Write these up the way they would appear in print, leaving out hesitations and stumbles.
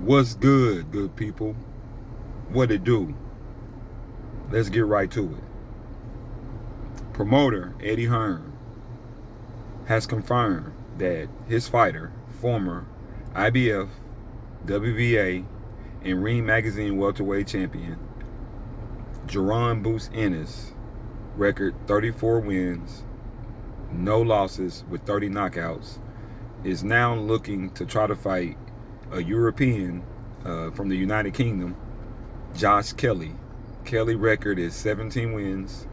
What's good, good people? What it do? Let's get right to it. Promoter Eddie Hearn has confirmed that his fighter, former IBF, WBA, and Ring Magazine welterweight champion, Jaron Boots Ennis, record 34 wins, no losses with 30 knockouts, is now looking to try to fight a European from the United Kingdom, Josh Kelley. Kelley record is 17 wins,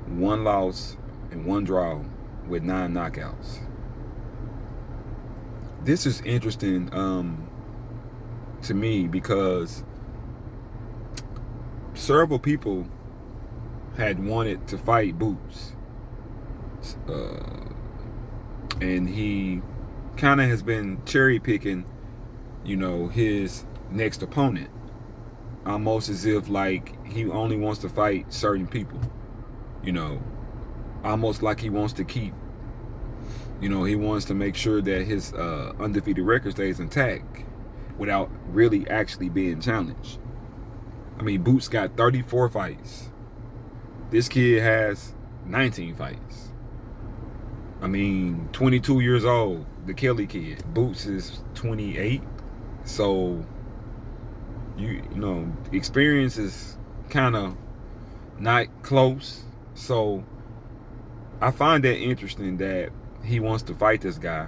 1 loss, and 1 draw with 9 knockouts. This is interesting to me because several people had wanted to fight Boots. And he kind of has been cherry picking, his next opponent. Almost as if like he only wants to fight certain people, almost like he wants to keep, he wants to make sure that his undefeated record stays intact without really actually being challenged. I mean, Boots got 34 fights. This kid has 19 fights. I mean, 22 years old, the Kelley kid. Boots is 28. So, experience is kind of not close. So, I find that interesting that he wants to fight this guy.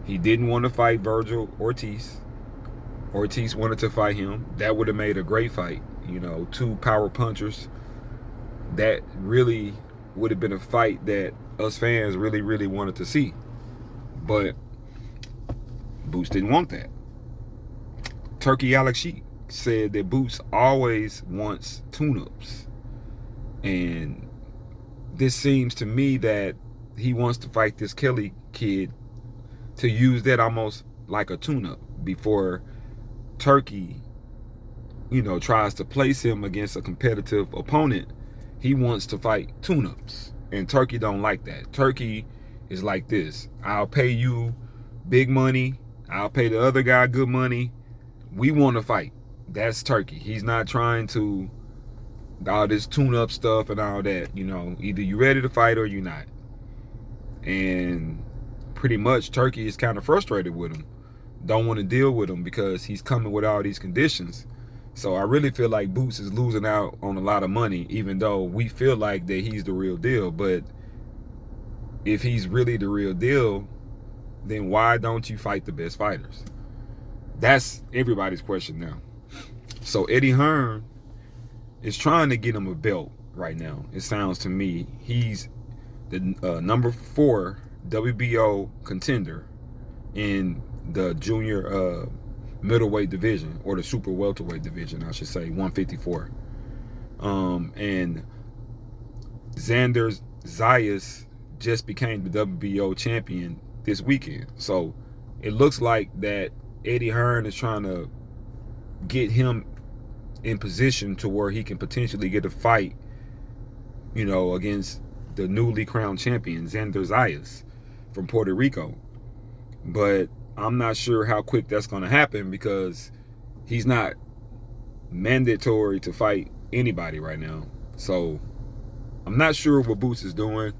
He didn't want to fight Virgil Ortiz. Ortiz wanted to fight him. That would have made a great fight. 2 power punchers. That really would have been a fight that us fans really, really wanted to see. But Boots didn't want that. Turkey Alex Sheik said that Boots always wants tune-ups. And this seems to me that he wants to fight this Kelley kid to use that almost like a tune-up before Turkey, tries to place him against a competitive opponent. He wants to fight tune-ups. And Turkey don't like that. Turkey is like this. I'll pay you big money. I'll pay the other guy good money. We want to fight. That's Turkey. He's not trying to all this tune-up stuff and all that. Either you ready to fight or you're not. And pretty much Turkey is kind of frustrated with him. Don't want to deal with him because he's coming with all these conditions. So I really feel like Boots is losing out on a lot of money, even though we feel like that he's the real deal. But if he's really the real deal, then why don't you fight the best fighters? That's everybody's question now. So Eddie Hearn is trying to get him a belt right now. It sounds to me he's the number 4 WBO contender in the junior middleweight division, or the super welterweight division, I should say, 154. And Xander Zayas just became the WBO champion this weekend. So it looks like that Eddie Hearn is trying to get him in position to where he can potentially get a fight, against the newly crowned champion, Xander Zayas from Puerto Rico. But I'm not sure how quick that's going to happen because he's not mandatory to fight anybody right now. So I'm not sure what Boots is doing.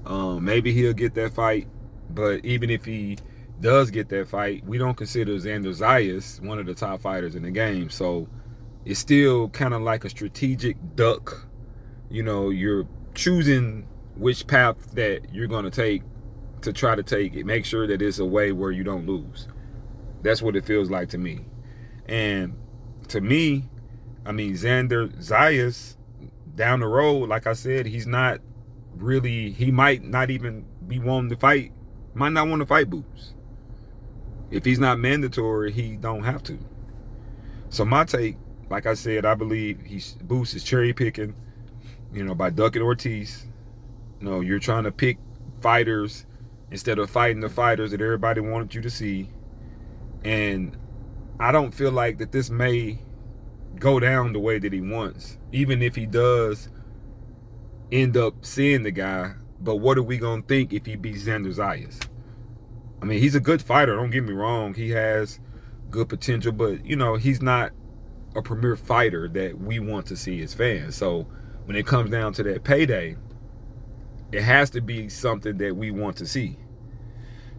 Maybe he'll get that fight. But even if he does get that fight, we don't consider Xander Zayas one of the top fighters in the game. So it's still kind of like a strategic duck. You're choosing which path that you're going to take to try to take it. Make sure that it's a way where you don't lose. That's what it feels like to me. And to me, I mean, Xander Zayas down the road, like I said, he's not really, he might not even be wanting to fight, might not want to fight Boots. If he's not mandatory, he don't have to. So my take, like I said, I believe Boots is cherry picking, by ducking Ortiz. You're trying to pick fighters instead of fighting the fighters that everybody wanted you to see. And I don't feel like that this may go down the way that he wants, even if he does end up seeing the guy. But what are we going to think if he beats Xander Zayas? I mean, he's a good fighter, don't get me wrong. He has good potential, but you know, he's not a premier fighter that we want to see as fans. So when it comes down to that payday, it has to be something that we want to see,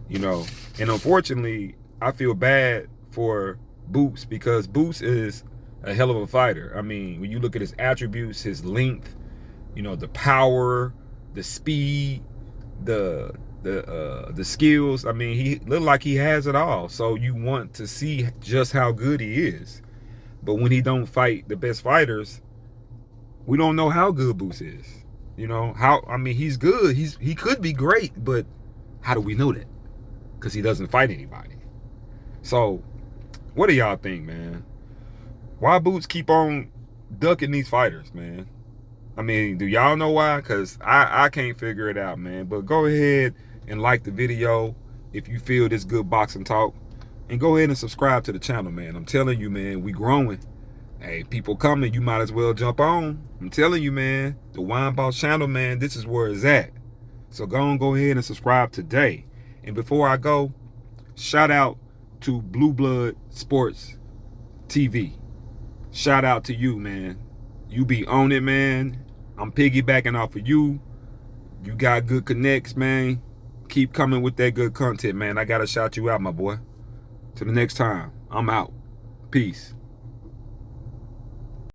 you know. And unfortunately, I feel bad for Boots, because Boots is a hell of a fighter. I mean, when you look at his attributes, his length, you know, the power, the speed, the skills, I mean, he looked like he has it all. So you want to see just how good he is. But when he don't fight the best fighters, we don't know how good Boots is. You know, I mean, he's good. He could be great, but how do we know that? Because he doesn't fight anybody. So what do y'all think, man? Why Boots keep on ducking these fighters, man? I mean, do y'all know why? Because I can't figure it out, man. But go ahead and like the video if you feel this good boxing talk. And go ahead and subscribe to the channel, man. I'm telling you, man, we growing. Hey, people coming, you might as well jump on. I'm telling you, man, the Wine Boss channel, man, this is where it's at. So go ahead and subscribe today. And before I go, shout out to Blue Blood Sports TV. Shout out to you, man. You be on it, man. I'm piggybacking off of you. You got good connects, man. Keep coming with that good content, man. I gotta shout you out, my boy. Till the next time, I'm out. Peace.